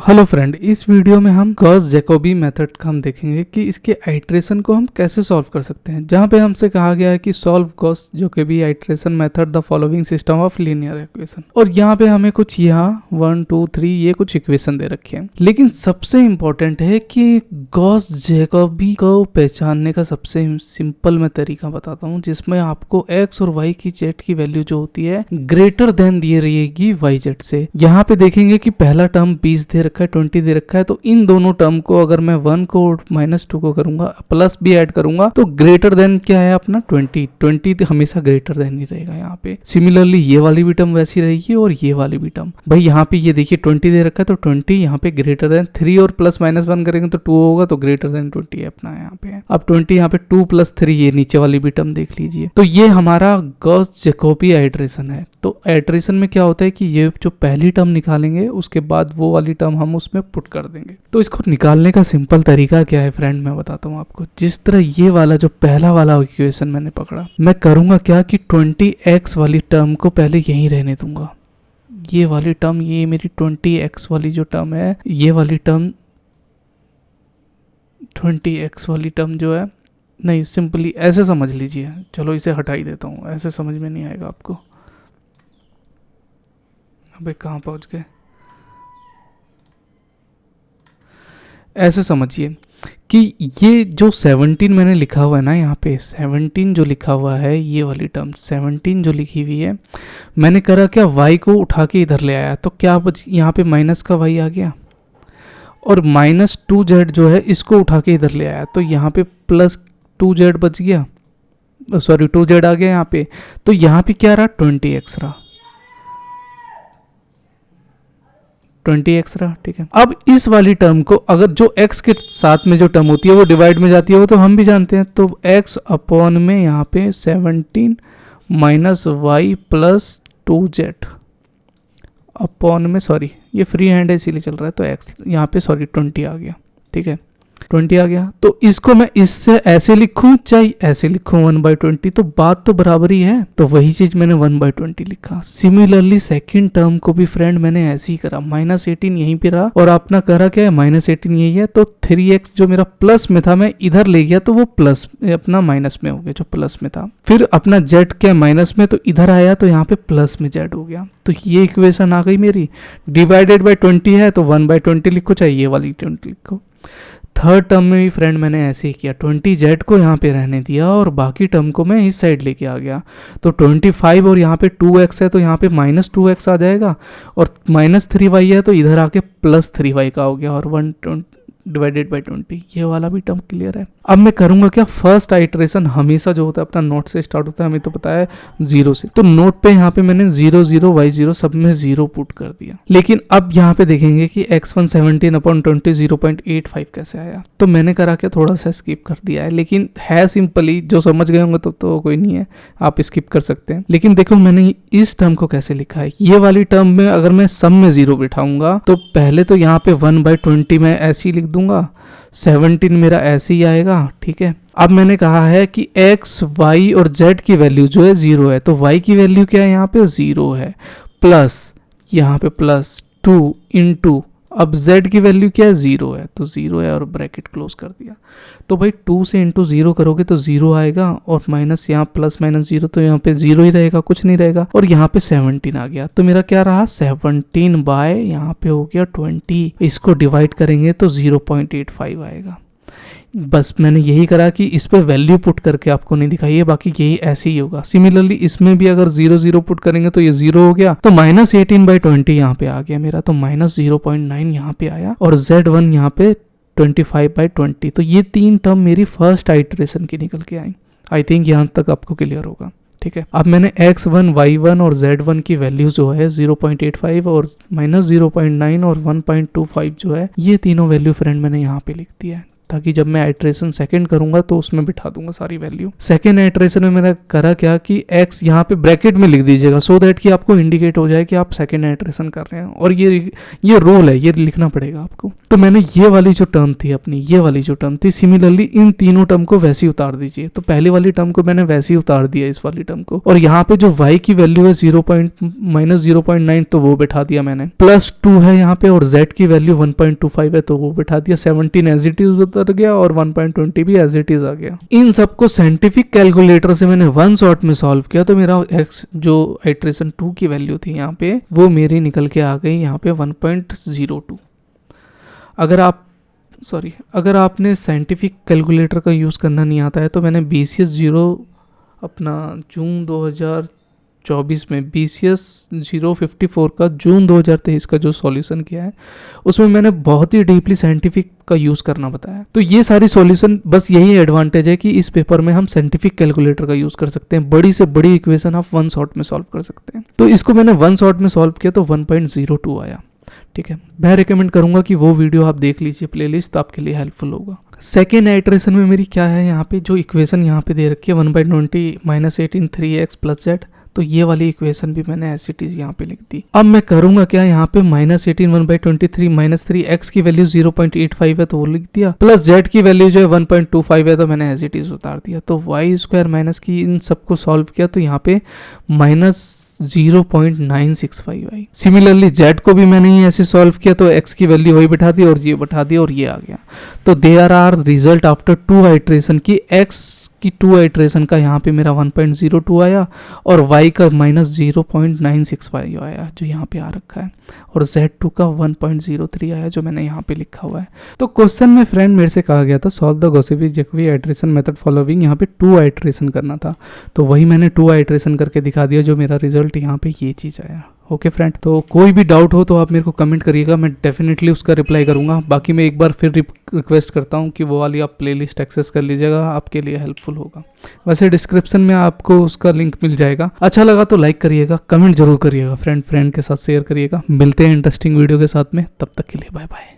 Hello friend, इस video में हम गॉस जैकोबी मेथड का हम देखेंगे कि इसके आइट्रेशन को हम कैसे सॉल्व कर सकते हैं। जहां पे हमसे कहा गया है कि solve Gauss Jacobi iteration method the following system of linear equation, और यहाँ पे हमें कुछ यहाँ 1 2 3 ये कुछ इक्वेशन दे रखे हैं। लेकिन सबसे इंपॉर्टेंट है कि गॉस जैकोबी को पहचानने का सबसे सिंपल मैं तरीका बताता हूँ, जिसमें आपको एक्स और वाई की जेड की वैल्यू जो होती है ग्रेटर देन दी रहेगी वाई जेड से। यहाँ पे देखेंगे कि पहला टर्म 20 दे रखा है, 20 दे रखा है, तो इन दोनों टर्म को अगर मैं 1 को -2 को करूंगा, प्लस भी ऐड करूंगा, तो ग्रेटर देन क्या है अपना 20 हमेशा ग्रेटर देन ही रहेगा यहाँ पे। सिमिलरली ये वाली भी टर्म वैसी रहेगी और ये वाली भी टर्म। भाई यहाँ पे ये देखिए 20 दे रखा है, तो 20 यहाँ पे ग्रेटर देन 3 और प्लस -1 करेंगे तो 2 होगा, तो ग्रेटर देन 20 है अपना यहाँ पे। अब 20 यहाँ पे 2 + 3 ये नीचे वाली भी टर्म देख लीजिए। तो ये हमारा गॉस जैकोबी आइट्रेशन है। तो आइट्रेशन में क्या होता है कि ये जो पहली टर्म निकालेंगे उसके बाद वो वाली टर्म हम उसमें पुट कर देंगे। तो इसको निकालने का सिंपल तरीका क्या है फ्रेंड, मैं बताता हूँ आपको। जिस तरह ये वाला जो पहला वाला इक्वेशन मैंने पकड़ा, मैं करूँगा क्या कि 20x वाली टर्म को पहले यहीं रहने दूंगा। ये वाली टर्म, ये मेरी 20x वाली जो टर्म है, ये वाली टर्म 20x वाली टर्म जो है, नहीं सिंपली ऐसे समझ लीजिए। चलो इसे हटा ही देता हूँ, ऐसे समझ में नहीं आएगा आपको। अबे कहाँ पहुँच गए, ऐसे समझिए कि ये जो 17 मैंने लिखा हुआ है ना, यहाँ पे 17 जो लिखा हुआ है, ये वाली टर्म 17 जो लिखी हुई है, मैंने करा क्या, y को उठा के इधर ले आया, तो क्या बच, यहाँ पे माइनस का y आ गया, और -2z जो है इसको उठा के इधर ले आया, तो यहाँ पे +2z बच गया, सॉरी 2z आ गया यहाँ पे। तो यहाँ पे क्या रहा, 20x रहा, 20x रहा, ठीक है। अब इस वाली टर्म को अगर जो x के साथ में जो टर्म होती है वो डिवाइड में जाती है, वो तो हम भी जानते हैं। तो x अपॉन में यहाँ पे 17 - y + 2z अपॉन में, सॉरी ये फ्री हैंड है इसीलिए चल रहा है, तो x यहाँ पे सॉरी 20 आ गया, ठीक है 20 आ गया। तो इसको मैं इससे ऐसे लिखूं चाहे ऐसे लिखूं 1/20, तो बात तो बराबर ही है। तो वही चीज मैंने 1/20 लिखा। सिमिलरली सेकंड टर्म को भी फ्रेंड मैंने ऐसे ही करा, -18 यहीं पे रहा और अपना करा क्या है, -18 यही है। तो 3x जो मेरा प्लस में था मैं इधर ले गया, तो वो प्लस अपना माइनस में हो गया जो प्लस में था। फिर अपना z क्या माइनस में, तो इधर आया तो यहाँ पे प्लस में z हो गया। तो ये इक्वेशन आ गई मेरी। डिवाइडेड बाई 20 है तो 1/20 लिखो, चाहे ये वाली 20 लिखो। थर्ड टर्म में भी फ्रेंड मैंने ऐसे ही किया, 20z को यहाँ पे रहने दिया और बाकी टर्म को मैं इस साइड लेके आ गया। तो 25 और यहाँ पे 2x है, तो यहाँ पे -2x आ जाएगा, और -3y है तो इधर आके +3y का हो गया, और 1 डिवाइडेड बाई 20, ये वाला भी टर्म क्लियर है। अब मैं करूंगा क्या, फर्स्ट आइट्रेशन हमेशा जो होता है अपना नोट से स्टार्ट होता है, हमें तो पता है 0 से। तो नोट पे यहाँ पे मैंने 0 0 y0 सब में 0 पुट कर दिया। लेकिन अब यहाँ पे देखेंगे कि x1 17/20 0.85 कैसे आया। तो मैंने करा क्या, थोड़ा सा स्किप कर दिया है, लेकिन है सिंपली, जो समझ गए होंगे तो कोई नहीं है, आप स्किप कर सकते हैं। लेकिन देखो मैंने इस टर्म को कैसे लिखा है। ये वाली टर्म में अगर मैं सम में 0 बिठाऊंगा, तो पहले तो यहाँ पे 1/20 में ऐसे ही लिख दूंगा, 17 मेरा ऐसे ही आएगा, ठीक है। अब मैंने कहा है कि x, y और z की वैल्यू जो है 0 है, तो y की वैल्यू क्या है, यहाँ पे 0 है, प्लस यहाँ पे +2 इंटू, अब z की वैल्यू क्या है, 0 है, तो 0 है और ब्रैकेट क्लोज कर दिया। तो भाई 2 से इंटू 0 करोगे तो 0 आएगा, और माइनस यहाँ +-0 तो यहाँ पे 0 ही रहेगा, कुछ नहीं रहेगा, और यहाँ पे 17 आ गया। तो मेरा क्या रहा, 17 बाय यहाँ पे हो गया 20। इसको डिवाइड करेंगे तो 0.85 आएगा। बस मैंने यही करा कि इस पे वैल्यू पुट करके आपको नहीं दिखाई है, बाकी यही ऐसे ही होगा। सिमिलरली इसमें भी अगर 0 0 पुट करेंगे तो ये 0 हो गया, तो -18/20 यहाँ पे आ गया मेरा, तो -0.9 यहाँ पे आया, और z1 यहाँ पे 25/20। तो ये 3 टर्म मेरी फर्स्ट आइट्रेशन की निकल के आई। आई थिंक यहाँ तक आपको क्लियर होगा, ठीक है। अब मैंने x1 y1 और z1 की वैल्यू जो है 0.85 और -0.9 और 1.25 जो है, ये तीनों वैल्यू फ्रेंड मैंने यहाँ पे लिख दिया है, ताकि जब मैं आइट्रेशन सेकंड करूंगा तो उसमें बिठा दूंगा सारी वैल्यू। सेकंड आइट्रेशन में मैंने करा क्या कि x यहाँ पे ब्रैकेट में लिख दीजिएगा, सो दैट कि आपको इंडिकेट हो जाए कि आप सेकंड आइट्रेशन कर रहे हैं। और ये रूल है, ये लिखना पड़ेगा आपको। तो मैंने ये वाली जो टर्म थी अपनी, ये वाली जो टर्म थी, सिमिलरली इन तीनों टर्म को वैसे ही उतार दीजिए। तो पहली वाली टर्म को मैंने वैसे ही उतार दिया इस वाली टर्म को, और यहाँ पे जो y की वैल्यू है -0.9 तो वो बैठा दिया मैंने, +2 है यहाँ पे, और z की वैल्यू 1.25 है तो वो बैठा दिया। 17 एज इट इज उतर गया और 1.20 भी एज इट इज आ गया। इन सबको साइंटिफिक कैलकुलेटर से मैंने वन शॉट में सॉल्व किया, तो मेरा x जो आइट्रेशन 2 की वैल्यू थी यहाँ पे, वो मेरी निकल के आ गई यहाँ पे 1.02। अगर आपने साइंटिफिक कैलकुलेटर का यूज़ करना नहीं आता है तो मैंने BCS 0 अपना जून 2024 में BCS 054 का जून 2023 का जो सॉल्यूशन किया है, उसमें मैंने बहुत ही डीपली साइंटिफिक का यूज़ करना बताया। तो ये सारी सॉल्यूशन, बस यही एडवांटेज है कि इस पेपर में हम साइंटिफिक कैलकुलेटर का यूज़ कर सकते हैं। बड़ी से बड़ी इक्वेशन आप वन शॉट में सॉल्व कर सकते हैं। तो इसको मैंने वन शॉट में सॉल्व किया तो 1.02 आया। ठीक है, मैं रिकमेंड करूंगा कि वो वीडियो आप देख लीजिए प्लेलिस्ट, तो आपके लिए हेल्पफुल होगा। सेकेंड आइट्रेशन में मेरी क्या है, यहाँ पे जो इक्वेशन यहाँ पे दे रखी है 1/20 -18 3x + z, तो ये वाली इक्वेशन भी मैंने एज इट इज यहाँ पे लिख दी। अब मैं करूंगा क्या, यहाँ पे -18 1/23 -3 x की वैल्यू 0.85 है तो वो लिख दिया, प्लस z की वैल्यू जो है 1.25 है तो मैंने एज इट इज उतार दिया। तो y² माइनस की इन सबको सॉल्व किया तो यहाँ पे -0.965 आई। सिमिलरली z को भी मैंने ही ऐसे सॉल्व किया तो x की वैल्यू वही बैठा दी और ये बैठा दिया और ये आ गया। तो there are result after 2 iteration की x की 2 आइट्रेशन का यहाँ पे मेरा 1.02 आया और y का -0.965 आया जो यहाँ पे आ रखा है, और Z2 का 1.03 आया जो मैंने यहाँ पे लिखा हुआ है। तो क्वेश्चन में फ्रेंड मेरे से कहा गया था solve the Gauss Jacobi iteration method following, यहाँ पे 2 आइट्रेशन करना था, तो वही मैंने 2 आइट्रेशन करके दिखा दिया जो मेरा रिजल्ट यहाँ पे ये चीज़ आया। ओके फ्रेंड, तो कोई भी डाउट हो तो आप मेरे को कमेंट करिएगा, मैं डेफिनेटली उसका रिप्लाई करूंगा। बाकी मैं एक बार फिर रिक्वेस्ट करता हूं कि वो वाली आप प्लेलिस्ट एक्सेस कर लीजिएगा, आपके लिए हेल्पफुल होगा। वैसे डिस्क्रिप्शन में आपको उसका लिंक मिल जाएगा। अच्छा लगा तो लाइक करिएगा, कमेंट जरूर करिएगा, फ्रेंड के साथ शेयर करिएगा। मिलते हैं इंटरेस्टिंग वीडियो के साथ में, तब तक के लिए बाय बाय।